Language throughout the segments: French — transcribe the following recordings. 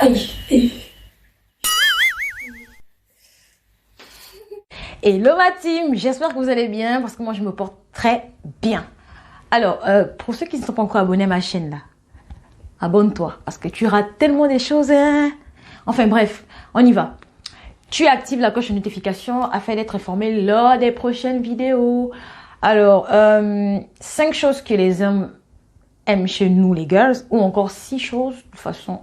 Aïe. Hello ma team, j'espère que vous allez bien parce que moi je me porte très bien. Alors, pour ceux qui ne sont pas encore abonnés à ma chaîne là, abonne-toi parce que tu rates tellement des choses. Hein. Enfin bref, on y va. Tu actives la cloche de notification afin d'être informé lors des prochaines vidéos. Alors, 5 choses que les hommes aiment chez nous les girls ou encore 6 choses. De toute façon,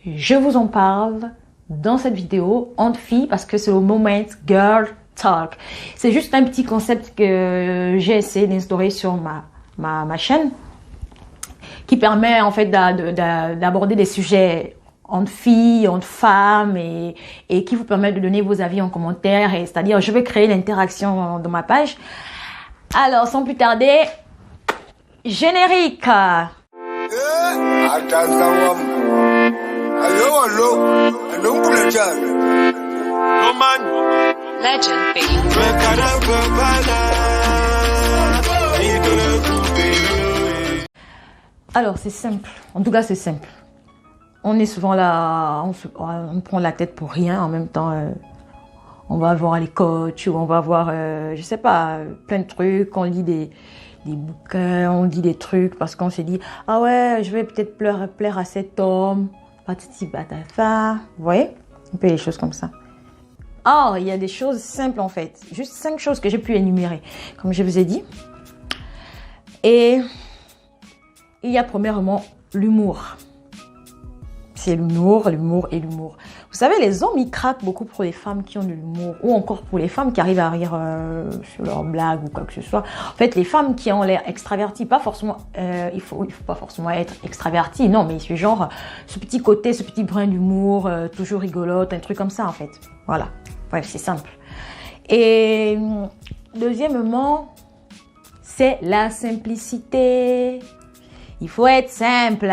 je vous en parle dans cette vidéo entre filles parce que c'est le moment girl talk. C'est juste un petit concept que j'ai essayé d'instaurer sur ma chaîne qui permet en fait d'aborder des sujets entre filles, entre femmes et qui vous permet de donner vos avis en commentaire. C'est-à-dire, je vais créer l'interaction dans ma page. Alors, sans plus tarder, générique. Legend, baby. Alors, c'est simple. En tout cas, c'est simple. On est souvent là, on prend la tête pour rien. En même temps, on va voir les coachs ou on va voir, je sais pas, plein de trucs. On lit des bouquins, on lit des trucs parce qu'on s'est dit, ah ouais, je vais peut-être plaire à cet homme, patati patata. Vous voyez? Un peu les choses comme ça. Oh, il y a des choses simples en fait. Juste 5 choses que j'ai pu énumérer, comme je vous ai dit. Et il y a premièrement l'humour. C'est l'humour. Vous savez, les hommes, ils craquent beaucoup pour les femmes qui ont de l'humour. Ou encore pour les femmes qui arrivent à rire sur leurs blagues ou quoi que ce soit. En fait, les femmes qui ont l'air extraverties, pas forcément, il faut pas forcément être extraverti. Non, mais c'est genre ce petit côté, ce petit brin d'humour, toujours rigolote, un truc comme ça en fait. Voilà. Bref, c'est simple. Et deuxièmement, c'est la simplicité. Il faut être simple.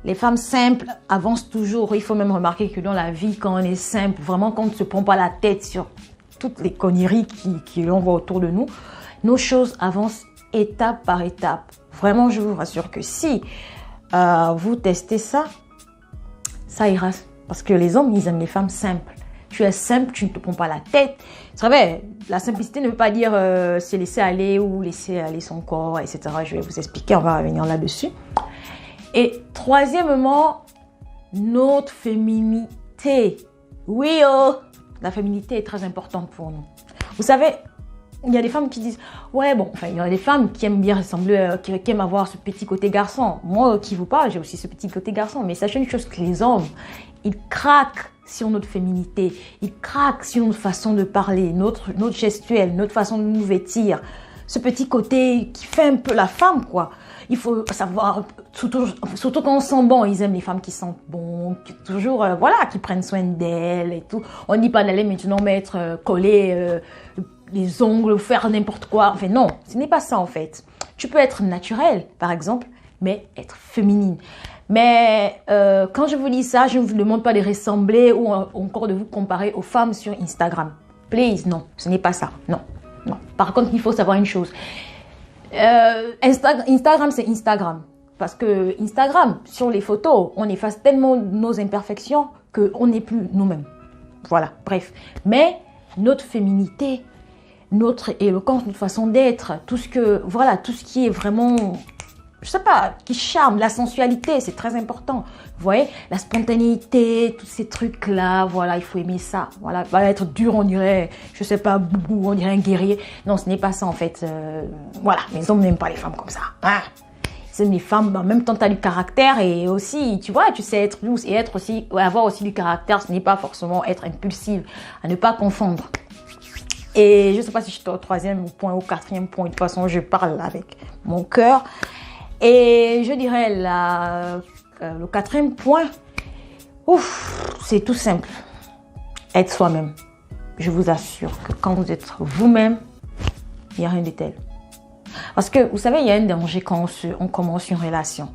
Les femmes simples avancent toujours. Il faut même remarquer que dans la vie, quand on est simple, vraiment quand on ne se prend pas la tête sur toutes les conneries qui l'envoient autour de nous, nos choses avancent étape par étape. Vraiment, je vous rassure que si vous testez ça, ça ira. Parce que les hommes, ils aiment les femmes simples. Tu es simple, tu ne te prends pas la tête. Vous savez, la simplicité ne veut pas dire se laisser aller ou laisser aller son corps, etc. Je vais vous expliquer, on va revenir là-dessus. Et troisièmement, notre féminité. Oui, oh, la féminité est très importante pour nous. Vous savez, il y a des femmes qui disent, ouais, bon, enfin, il y a des femmes qui aiment bien ressembler, qui aiment avoir ce petit côté garçon. Moi, qui vous parle, j'ai aussi ce petit côté garçon. Mais sachez une chose, que les hommes, ils craquent sur notre féminité. Ils craquent sur notre façon de parler, notre gestuelle, notre façon de nous vêtir. Ce petit côté qui fait un peu la femme, quoi. Il faut savoir, surtout quand on sent bon, ils aiment les femmes qui sentent bon, qui toujours, voilà, qui prennent soin d'elles et tout. On ne dit pas d'aller maintenant mettre, coller les ongles, faire n'importe quoi. Enfin non, ce n'est pas ça en fait. Tu peux être naturelle, par exemple, mais être féminine. Mais quand je vous dis ça, je ne vous demande pas de ressembler ou encore de vous comparer aux femmes sur Instagram. Please, non, ce n'est pas ça, non. Non. Par contre, il faut savoir une chose. Instagram, c'est Instagram. Parce que Instagram, sur les photos, on efface tellement nos imperfections qu'on n'est plus nous-mêmes. Voilà, bref. Mais notre féminité, notre éloquence, notre façon d'être, tout ce qui est vraiment, je sais pas, qui charme, la sensualité, c'est très important. Vous voyez, la spontanéité, tous ces trucs-là, voilà, il faut aimer ça. Voilà, va être dur, on dirait, je sais pas, boubou, on dirait un guerrier. Non, ce n'est pas ça en fait. Voilà, les hommes n'aiment pas les femmes comme ça. Hein. Ils aiment les femmes, en même temps, tu as du caractère et aussi, tu vois, tu sais être douce et être aussi, avoir aussi du caractère, ce n'est pas forcément être impulsive, à ne pas confondre. Et je sais pas si je suis au 3e point ou 4e point, de toute façon, je parle avec mon cœur. Et je dirais le 4e point, c'est tout simple. Être soi-même. Je vous assure que quand vous êtes vous-même, il n'y a rien de tel. Parce que, vous savez, il y a un danger quand on commence une relation.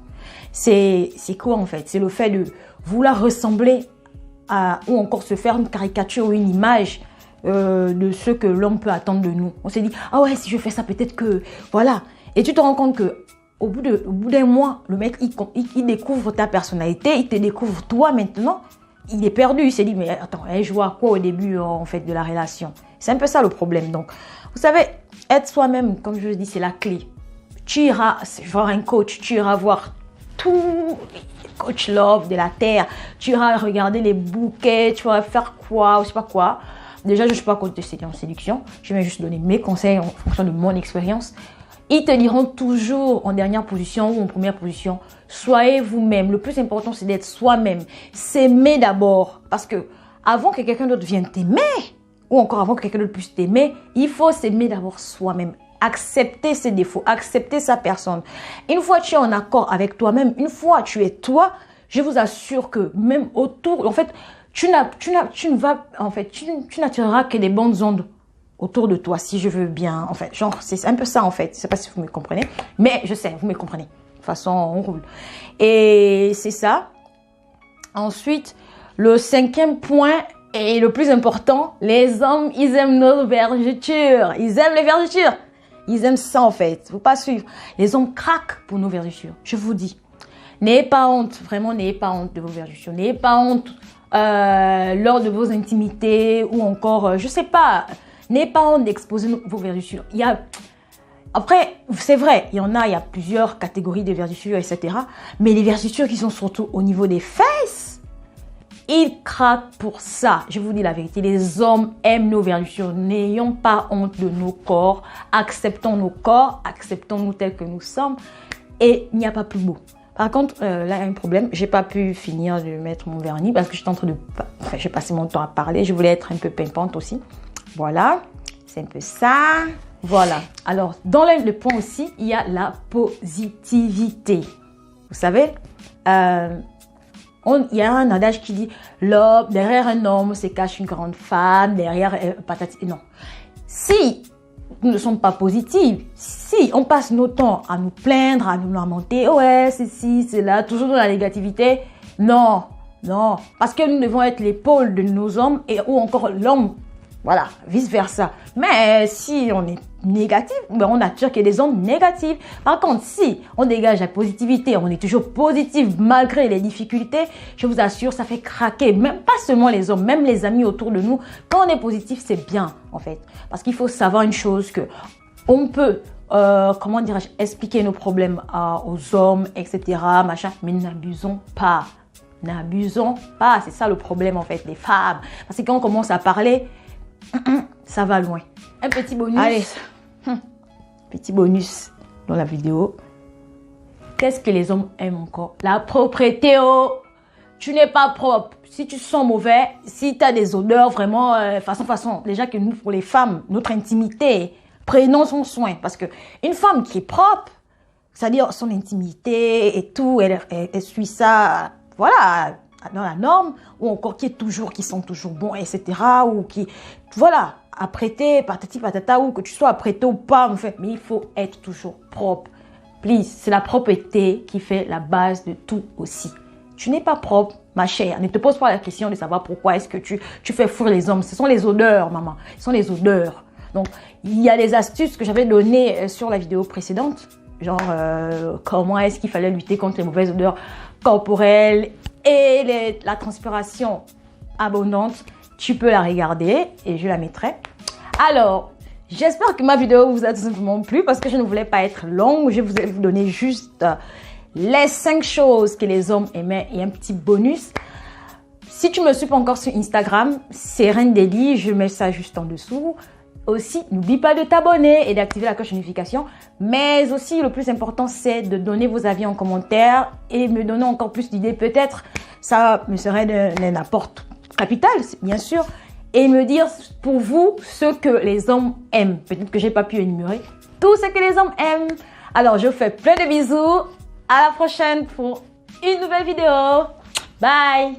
C'est quoi en fait? C'est le fait de vouloir ressembler à, ou encore se faire une caricature ou une image de ce que l'homme peut attendre de nous. On s'est dit, ah ouais, si je fais ça, peut-être que, voilà. Et tu te rends compte que au bout d'un mois, le mec, il découvre ta personnalité, il te découvre toi maintenant. Il est perdu, il s'est dit, mais attends, je vois quoi au début en fait de la relation. C'est un peu ça le problème. Donc, vous savez, être soi-même, comme je le dis, c'est la clé. Tu iras voir un coach, tu iras voir tous les coach love de la terre, tu iras regarder les bouquets, tu vas faire quoi, ou je sais pas quoi. Déjà, je ne suis pas contre en séduction, je vais juste donner mes conseils en fonction de mon expérience. Ils te diront toujours en dernière position ou en première position, soyez vous-même. Le plus important, c'est d'être soi-même. S'aimer d'abord. Parce que avant que quelqu'un d'autre vienne t'aimer, ou encore avant que quelqu'un d'autre puisse t'aimer, il faut s'aimer d'abord soi-même. Accepter ses défauts, accepter sa personne. Une fois tu es en accord avec toi-même, une fois tu es toi, je vous assure que même autour, en fait, tu n'attireras que des bonnes ondes autour de toi, si je veux bien, en fait, genre, c'est un peu ça, en fait, je sais pas si vous me comprenez, mais je sais, vous me comprenez, de toute façon, on roule, et c'est ça. Ensuite, le 5e point, et le plus important, les hommes, ils aiment nos vergetures, ils aiment les vergetures, ils aiment ça, en fait, faut pas suivre, les hommes craquent pour nos vergetures, je vous dis, n'ayez pas honte, vraiment, n'ayez pas honte de vos vergetures, n'ayez pas honte lors de vos intimités, ou encore, je sais pas, n'ayez pas honte d'exposer vos vergetures. Après, c'est vrai, il y a plusieurs catégories de vergetures, etc. Mais les vergetures qui sont surtout au niveau des fesses, ils craquent pour ça. Je vous dis la vérité, les hommes aiment nos vergetures. N'ayons pas honte de nos corps. Acceptons nous tels que nous sommes. Et il n'y a pas plus beau. Par contre, là, il y a un problème. J'ai pas pu finir de mettre mon vernis parce que j'étais en train de... Enfin, j'ai passé mon temps à parler. Je voulais être un peu pimpante aussi. Voilà, c'est un peu ça. Voilà. Alors, dans le point aussi, il y a la positivité. Vous savez, il y a un adage qui dit l'homme, derrière un homme se cache une grande femme, derrière patati. Non. Si nous ne sommes pas positifs, si on passe nos temps à nous plaindre, à nous lamenter, ouais, c'est ci, c'est là, toujours dans la négativité, non, non. Parce que nous devons être l'épaule de nos hommes ou encore l'homme. Voilà, vice-versa. Mais si on est négatif, ben on attire que des ondes négatives. Par contre, si on dégage la positivité, on est toujours positif malgré les difficultés, je vous assure, ça fait craquer. Même pas seulement les hommes, même les amis autour de nous. Quand on est positif, c'est bien, en fait. Parce qu'il faut savoir une chose que on peut, comment dirais-je, expliquer nos problèmes aux hommes, etc., machin, mais n'abusons pas. N'abusons pas. C'est ça le problème, en fait, des femmes. Parce que quand on commence à parler, ça va loin. Un petit bonus. Allez, petit bonus dans la vidéo. Qu'est-ce que les hommes aiment encore? La propreté. Oh, tu n'es pas propre. Si tu sens mauvais, si tu as des odeurs vraiment façon. Déjà que nous, pour les femmes, notre intimité, prenons son soin. Parce que une femme qui est propre, c'est-à-dire son intimité et tout, elle suit ça, voilà, dans la norme, ou encore qui sont toujours bons, etc. Ou qui, voilà, apprêté, patati patata, ou que tu sois apprêté ou pas, en fait, mais il faut être toujours propre. Please, c'est la propreté qui fait la base de tout aussi. Tu n'es pas propre, ma chère. Ne te pose pas la question de savoir pourquoi est-ce que tu fais fuir les hommes. Ce sont les odeurs, maman. Ce sont les odeurs. Donc, il y a des astuces que j'avais données sur la vidéo précédente. Genre, comment est-ce qu'il fallait lutter contre les mauvaises odeurs corporelles et la transpiration abondante. Tu peux la regarder et je la mettrai. Alors, j'espère que ma vidéo vous a tout simplement plu parce que je ne voulais pas être longue. Je vous ai donné juste les 5 choses que les hommes aimaient et un petit bonus. Si tu ne me suis pas encore sur Instagram, c'est Reine Deli, je mets ça juste en dessous. Aussi, n'oublie pas de t'abonner et d'activer la cloche de notification. Mais aussi, le plus important, c'est de donner vos avis en commentaire et me donner encore plus d'idées. Peut-être, ça me serait d'un apport capital, bien sûr. Et me dire pour vous ce que les hommes aiment. Peut-être que j'ai pas pu énumérer tout ce que les hommes aiment. Alors, je vous fais plein de bisous. À la prochaine pour une nouvelle vidéo. Bye.